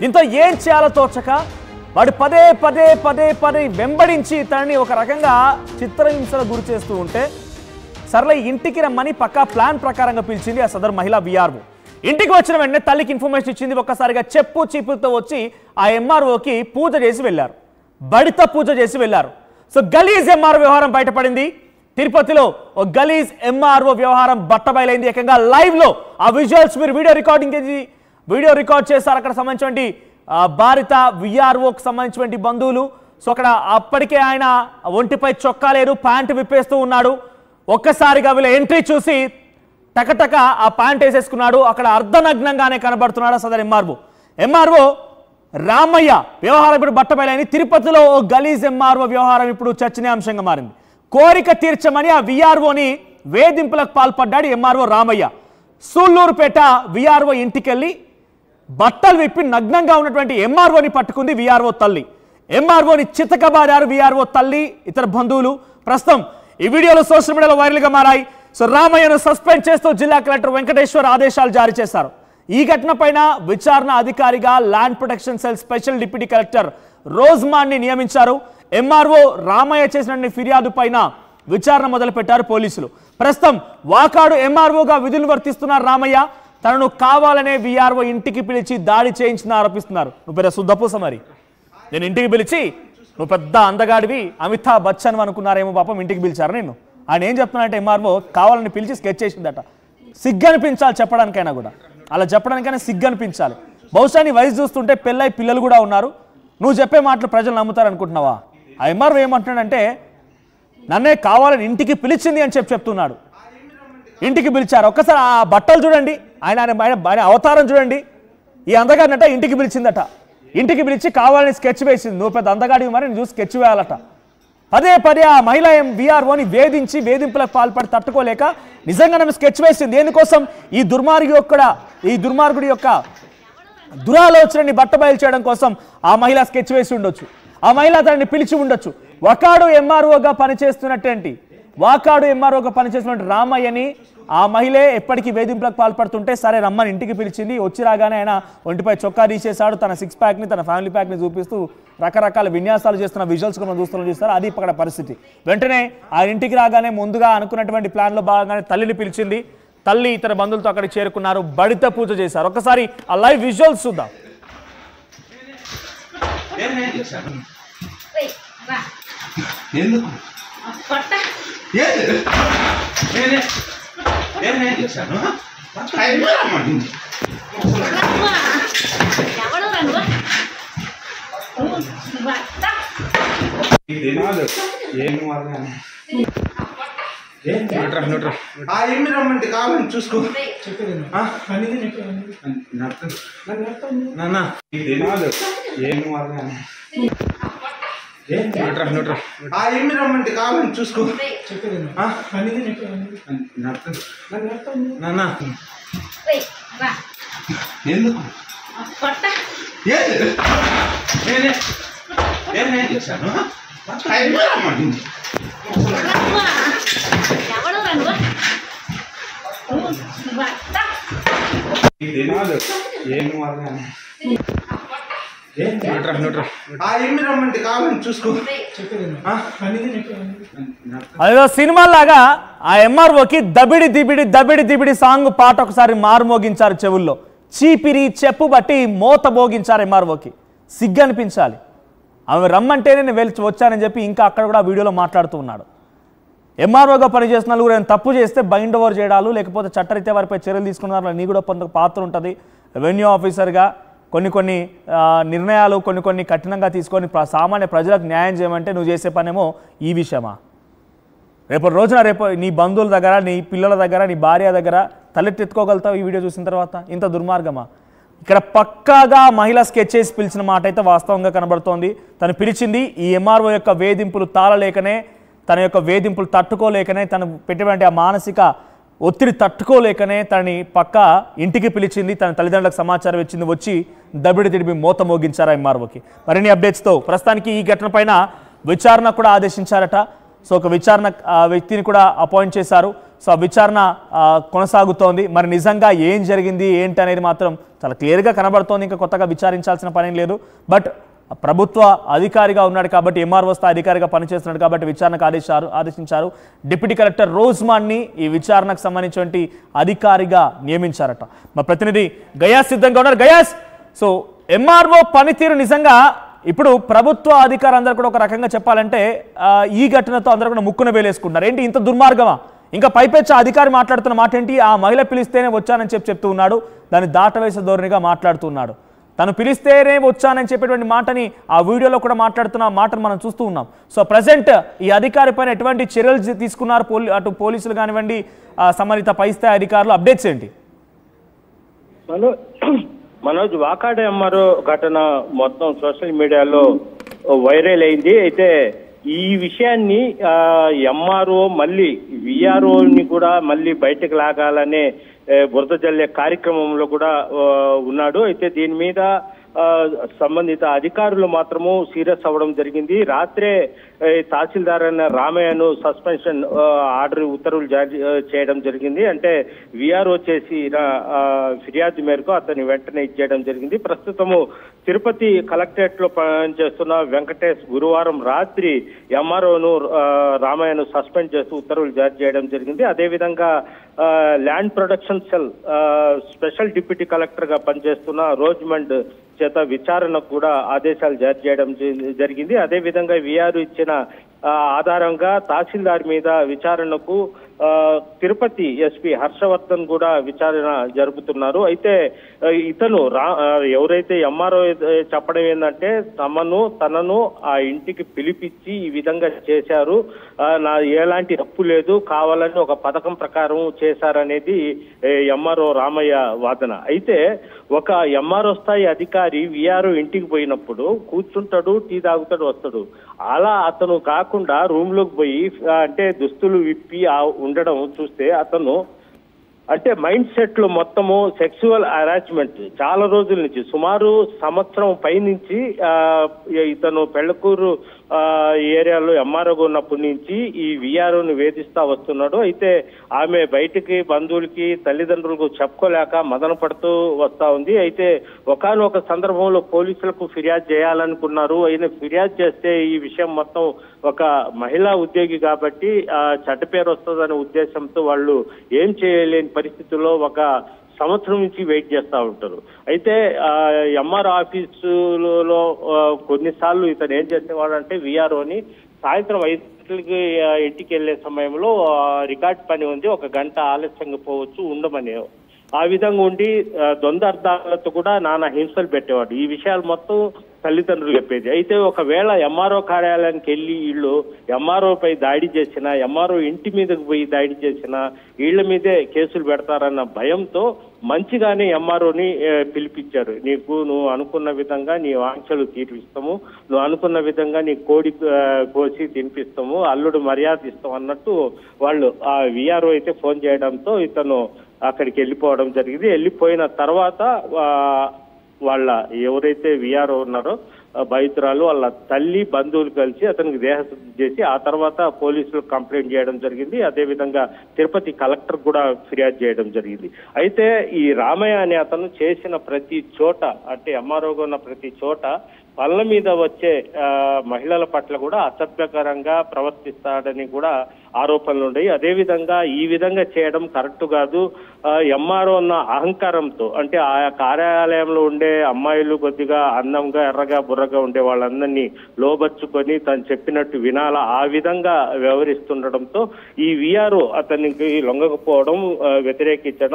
దీంతో ఏం చేయాలో తోచక వాడు పదే పదే పదే పదే వెంబడించి తనని ఒక రకంగా చిత్రహింసలకు గురి చేస్తూ ఉంటే సర్లే ఇంటికి రమ్మని పక్కా ప్లాన్ ప్రకారంగా పిలిచింది ఆ సదరు మహిళా విఆర్ఓ. ఇంటికి వచ్చిన వెంటనే తల్లికి ఇన్ఫర్మేషన్ ఇచ్చింది. ఒక్కసారిగా చెప్పు చీపుతో వచ్చి ఆ ఎంఆర్ఓకి పూజ చేసి వెళ్ళారు. బడిత పూజ చేసి వెళ్ళారు. సో గలీజ్ ఎంఆర్ఓ వ్యవహారం బయటపడింది. తిరుపతిలో ఒక గలీజ్ ఎంఆర్ఓ వ్యవహారం బట్టబయలైంది. ఏకంగా లైవ్ లో ఆ విజువల్స్ మీరు వీడియో రికార్డ్ చేశారు. అక్కడ సంబంధించినటువంటి భారత విఆర్ఓకి సంబంధించినటువంటి బంధువులు. సో అక్కడ అప్పటికే ఆయన ఒంటిపై చొక్కా లేరు, ప్యాంటు విప్పేస్తూ ఉన్నాడు. ఒక్కసారిగా వీళ్ళ ఎంట్రీ చూసి టకటక ఆ ప్యాంట్ వేసేసుకున్నాడు. అక్కడ అర్ధనగ్నంగానే కనబడుతున్నాడు సదర్ ఎంఆర్ఓ రామయ్య వ్యవహారం ఇప్పుడు బట్టబయలైంది. తిరుపతిలో ఓ గలీజ్ ఎంఆర్ఓ వ్యవహారం ఇప్పుడు చర్చనీయాంశంగా మారింది. కోరిక తీర్చమని ఆ విఆర్ఓని వేధింపులకు పాల్పడ్డాడు ఎంఆర్ఓ రామయ్య. సూళ్లూరుపేట విఆర్ఓ ఇంటికెళ్ళి బట్టలు విప్పి నగ్నంగా ఉన్నటువంటి ఎంఆర్ఓని పట్టుకుంది విఆర్ఓ తల్లి. ఎంఆర్ఓని చితకబారారు విఆర్ఓ తల్లి, ఇతర బంధువులు. ప్రస్తుతం ఈ వీడియోలు సోషల్ మీడియాలో వైరల్గా మారాయి. సో రామయ్యను సస్పెండ్ చేస్తూ జిల్లా కలెక్టర్ వెంకటేశ్వర్ ఆదేశాలు జారీ చేశారు. ఈ ఘటన పైన విచారణ అధికారిగా land protection cell special deputy collector రోజ్మాన్ ని నియమించారు. ఎంఆర్ఓ రామయ్య చేసిన ఫిర్యాదు పైన విచారణ మొదలుపెట్టారు పోలీసులు. ప్రస్తుతం వాకాడు ఎంఆర్ఓగా విధులు వర్తిస్తున్నారు రామయ్య. తనను కావాలనే విఆర్ఓ ఇంటికి పిలిచి దాడి చేయించిన ఆరోపిస్తున్నారు. నువ్వు పెద్ద శుద్ధపూస, మరి నేను ఇంటికి పిలిచి నువ్వు పెద్ద అందగాడివి అమితాబ్ బచ్చన్ అనుకున్నారేమో పాపం, ఇంటికి పిలిచారు నేను. ఆయన ఏం చెప్తున్నానంటే ఎంఆర్ఓ కావాలని పిలిచి స్కెచ్ చేసిందట. సిగ్గనిపించాలి చెప్పడానికైనా కూడా, అలా చెప్పడానికైనా సిగ్గనిపించాలి. బహుశా నీ వయసు చూస్తుంటే పెళ్ళై పిల్లలు కూడా ఉన్నారు. నువ్వు చెప్పే మాటలు ప్రజలు నమ్ముతారు అనుకుంటున్నావా? ఆ ఎంఆర్ఓ ఏమంటున్నాడంటే నన్నే కావాలని ఇంటికి పిలిచింది అని చెప్తున్నాడు. ఇంటికి పిలిచారు. ఒక్కసారి ఆ బట్టలు చూడండి, ఆయన అవతారం చూడండి. ఈ అందగాడినట ఇంటికి పిలిచిందట. ఇంటికి పిలిచి కావాలని స్కెచ్ వేసింది. నువ్వు పెద్ద అందగాడివి, మరి నేను చూసి స్కెచ్ వేయాలట. పదే పదే ఆ మహిళా విఆర్ఓని వేధించి వేధింపులకు పాల్పడి తట్టుకోలేక నిజంగా నన్ను స్కెచ్ వేసింది. దేనికోసం? ఈ దుర్మార్గుడి యొక్క దురాలోచనని బట్టబయలు చేయడం కోసం ఆ మహిళ స్కెచ్ వేసి ఉండొచ్చు. ఆ మహిళ తనని పిలిచి ఉండొచ్చు. వాకాడు ఎంఆర్ఓగా పనిచేస్తున్నటువంటి రామయ్యని ఆ మహిళే ఎప్పటికీ వేధింపులకు పాల్పడుతుంటే సరే రమ్మని ఇంటికి పిలిచింది. వచ్చి రాగానే ఆయన ఒంటిపై చొక్కా తీసేశాడు. తన సిక్స్ ప్యాక్ని, తన ఫ్యామిలీ ప్యాక్ని చూపిస్తూ రకరకాల విన్యాసాలు చేస్తున్న విజువల్స్ మనం చూస్తారు. అది ఇక్కడ పరిస్థితి. వెంటనే ఆ ఇంటికి రాగానే ముందుగా అనుకున్నటువంటి ప్లాన్లో భాగంగానే తల్లిని పిలిచింది. తల్లి ఇతర బంధువులతో అక్కడికి చేరుకున్నారు. బడిత పూజ చేశారు. ఒకసారి ఆ లైవ్ విజువల్స్ చూద్దాం. రమ్మంటే కావాలని చూసుకో రమ్మంటే కావాలని చూసుకో ఎందుకు రమ్మంటే కావాలని చూసుకో. అదేదో సినిమాలాగా ఆ ఎంఆర్ఓకి దబిడి సాంగ్ పాట ఒకసారి మారుమోగించారు చెవుల్లో. చీపిరి చెప్పు బట్టి మోత మోగించారు ఎంఆర్ఓకి. సిగ్గనిపించాలి. ఆమె రమ్మంటేనే నేను వచ్చానని చెప్పి ఇంకా అక్కడ కూడా వీడియోలో మాట్లాడుతూ ఉన్నాడు. ఎంఆర్ఓగా పనిచేసిన వాళ్ళు కూడా తప్పు చేస్తే బైండ్ ఓవర్ చేయడాలు, లేకపోతే చట్టరీత్యా వారిపై చర్యలు తీసుకున్నారు. నీ కూడా కొంత పాత్ర ఉంటుంది. రెవెన్యూ ఆఫీసర్గా కొన్ని నిర్ణయాలు కొన్ని కఠినంగా తీసుకొని సామాన్య ప్రజలకు న్యాయం చేయమంటే నువ్వు చేసే పనేమో ఈ విషయమా? రేపు నీ బంధువుల దగ్గర, నీ పిల్లల దగ్గర, నీ భార్య దగ్గర తలెత్తెత్తుకోగలుగుతావు ఈ వీడియో చూసిన తర్వాత? ఇంత దుర్మార్గమా? ఇక్కడ పక్కాగా మహిళ స్కెచ్ చేసి పిలిచిన మాట అయితే వాస్తవంగా కనబడుతోంది. తను పిలిచింది ఈ ఎంఆర్ఓ యొక్క వేధింపులు తాళలేకనే, తన యొక్క వేధింపులు తట్టుకోలేకనే, తను పెట్టినటువంటి ఆ మానసిక ఒత్తిడి తట్టుకోలేకనే తనని పక్క ఇంటికి పిలిచింది. తన తల్లిదండ్రులకు సమాచారం ఇచ్చింది. వచ్చి దబిడి తిడిపి మోత మోగించారా ఎంఆర్ఓకి. మరిన్ని అప్డేట్స్తో ప్రస్తుతానికి ఈ ఘటన పైన విచారణ కూడా ఆదేశించారట. సో ఒక విచారణ వ్యక్తిని కూడా అపాయింట్ చేశారు. సో ఆ విచారణ కొనసాగుతోంది. మరి నిజంగా ఏం జరిగింది ఏంటి అనేది మాత్రం చాలా క్లియర్గా కనబడుతోంది. ఇంకా కొత్తగా విచారించాల్సిన పని లేదు. బట్ ప్రభుత్వ అధికారిగా ఉన్నాడు కాబట్టి, ఎంఆర్ఓ స్థాయి అధికారిగా పనిచేస్తున్నాడు కాబట్టి విచారణకు ఆదేశించారు. డిప్యూటీ కలెక్టర్ రోజ్మాన్ని ఈ విచారణకు సంబంధించిన అధికారిగా నియమించారట. మా ప్రతినిధి గయాస్ సిద్ధంగా ఉన్నారు. గయాస్, సో ఎంఆర్ఓ పనితీరు నిజంగా ఇప్పుడు ప్రభుత్వ అధికారులందరూ కూడా ఒక రకంగా చెప్పాలంటే ఈ ఘటనతో అందరూ కూడా ముక్కున వేలేసుకుంటున్నారు. ఏంటి ఇంత దుర్మార్గమా? ఇంకా పైపెచ్చ అధికారి మాట్లాడుతున్న మాట ఏంటి? ఆ మహిళ పిలిస్తేనే వచ్చానని చెప్తూ ఉన్నాడు. దాన్ని దాటవేసే ధోరణిగా మాట్లాడుతున్నాడు. తను పిలిస్తేనే వచ్చానని చెప్పేటువంటి మాటని ఆ వీడియోలో కూడా మాట్లాడుతున్న మాటను మనం చూస్తూ ఉన్నాం. సో ప్రజెంట్ ఈ అధికారి పైన ఎటువంటి చర్యలు తీసుకున్నారు? అటు పోలీసులు కానివ్వండి, సంబంధిత పై స్థాయి అధికారులు, అప్డేట్స్ ఏంటి? మనోజ్, వాకాడ ఎంఆర్ఓ ఘటన మొత్తం సోషల్ మీడియాలో వైరల్ అయింది. అయితే ఈ విషయాన్ని ఎంఆర్ఓ మళ్ళీ విఆర్ఓని కూడా మళ్ళీ బయటకు లాగాలనే బురద జల్లే కార్యక్రమంలో కూడా ఉన్నాడు. అయితే దీని మీద సంబంధిత అధికారులు మాత్రము సీరియస్ అవ్వడం జరిగింది. రాత్రే తహసీల్దార్ అయిన రామయ్యను సస్పెన్షన్ ఆర్డర్ ఉత్తర్వులు జారీ చేయడం జరిగింది. అంటే విఆర్ఓ చేసిన ఫిర్యాదు మేరకు అతన్ని వెంటనే ఇచ్చేయడం జరిగింది. ప్రస్తుతము తిరుపతి కలెక్టరేట్ లో పనిచేస్తున్న వెంకటేష్ గురువారం రాత్రి ఎంఆర్ఓను రామయ్యను సస్పెండ్ చేస్తూ ఉత్తర్వులు జారీ చేయడం జరిగింది. అదేవిధంగా land production cell special deputy collector గా పనిచేస్తున్న రోజ్మండ్ చేత విచారణకు కూడా ఆదేశాలు జారీ చేయడం జరిగింది. అదేవిధంగా విఆర్ ఇచ్చిన ఆధారంగా తహసీల్దార్ మీద విచారణకు తిరుపతి ఎస్పీ హర్షవర్ధన్ కూడా విచారణ జరుపుతున్నారు. అయితే ఇతను ఎవరైతే ఎంఆర్ఓ చెప్పడం ఏంటంటే తనను ఆ ఇంటికి పిలిపించి ఈ విధంగా చేశారు, నా ఎలాంటి తప్పు లేదు, కావాలని ఒక పథకం ప్రకారం చేశారనేది ఎంఆర్ఓ రామయ్య వాదన. అయితే ఒక ఎంఆర్ఓ స్థాయి అధికారి విఆర్ఓ ఇంటికి పోయినప్పుడు కూర్చుంటాడు, టీ తాగుతాడు, వస్తాడు. అలా అతను కాకుండా రూమ్ లోకి పోయి అంటే దుస్తులు విప్పి ఉండడం చూస్తే అతను అంటే మైండ్ సెట్ లో మొత్తము సెక్సువల్ హరాస్మెంట్ చాలా రోజుల నుంచి, సుమారు సంవత్సరం పైనుంచి ఇతను పెళ్లకూరు ఏరియాలో ఎంఆర్ఓగా ఉన్నప్పటి నుంచి ఈ విఆర్ఓని వేధిస్తా వస్తున్నాడు. అయితే ఆమె బయటికి బంధువులకి తల్లిదండ్రులకు చెప్పుకోలేక మదన పడుతూ వస్తా ఉంది. అయితే ఒకానొక సందర్భంలో పోలీసులకు ఫిర్యాదు చేయాలనుకున్నారు. అయినా ఫిర్యాదు చేస్తే ఈ విషయం మొత్తం ఒక మహిళా ఉద్యోగి కాబట్టి చెడ్డ పేరు వస్తుందనే ఉద్దేశంతో వాళ్ళు ఏం చేయలేని పరిస్థితుల్లో ఒక సంవత్సరం నుంచి వెయిట్ చేస్తూ ఉంటారు. అయితే ఎంఆర్ ఆఫీసులో కొన్నిసార్లు ఇతను ఏం చేసేవాడంటే విఆర్ఓని సాయంత్రం 5 గంటలకి ఇంటికి వెళ్లే సమయంలో రికార్డ్ పని ఉంది, 1 గంట ఆలస్యంగా పోవచ్చు, ఉండమనే ఆ విధంగా ఉండి దొందర్థాలతో కూడా నానా హింసలు పెట్టేవాడు. ఈ విషయాలు మొత్తం తల్లిదండ్రులు చెప్పేది. అయితే ఒకవేళ ఎంఆర్ఓ కార్యాలయానికి వెళ్ళి వీళ్ళు ఎంఆర్ఓపై దాడి చేసినా, ఎంఆర్ఓ ఇంటి మీదకి పోయి దాడి చేసినా వీళ్ళ మీదే కేసులు పెడతారన్న భయంతో మంచిగానే ఎంఆర్ఓని పిలిపించారు. నువ్వు అనుకున్న విధంగా నీ వాంఛలు తీర్పిస్తాము, నువ్వు అనుకున్న విధంగా నీ కోడి కోసి తినిపిస్తాము, అల్లుడు మర్యాద ఇస్తాం అన్నట్టు వాళ్ళు ఆ విఆర్ఓ అయితే ఫోన్ చేయడంతో ఇతను అక్కడికి వెళ్ళిపోవడం జరిగింది. వెళ్ళిపోయిన తర్వాత వాళ్ళ ఎవరైతే విఆర్ఓ ఉన్నారో బాధితురాలు వాళ్ళ తల్లి బంధువులు కలిసి అతనికి దేహశుద్ధి చేసి ఆ తర్వాత పోలీసులకు కంప్లైంట్ చేయడం జరిగింది. అదేవిధంగా తిరుపతి కలెక్టర్ కూడా ఫిర్యాదు చేయడం జరిగింది. అయితే ఈ రామయ్య అనే అతను చేసిన ప్రతి చోట అంటే ఎంఆర్ఓగా ఉన్న ప్రతి చోట పళ్ళ మీద వచ్చే మహిళల పట్ల కూడా అసభ్యకరంగా ప్రవర్తిస్తాడని కూడా ఆరోపణలు ఉన్నాయి. అదేవిధంగా ఈ విధంగా చేయడం కరెక్ట్ కాదు. ఎంఆర్ఓ ఉన్న అహంకారంతో అంటే ఆ కార్యాలయంలో ఉండే అమ్మాయిలు కొద్దిగా అందంగా ఎర్రగా బుర్రగా ఉండే వాళ్ళందరినీ లోబర్చుకొని తను చెప్పినట్టు వినాలా ఆ విధంగా వ్యవహరిస్తుండటంతో ఈ విఆర్ఓ అతనికి లొంగకపోవడం, వ్యతిరేకించడం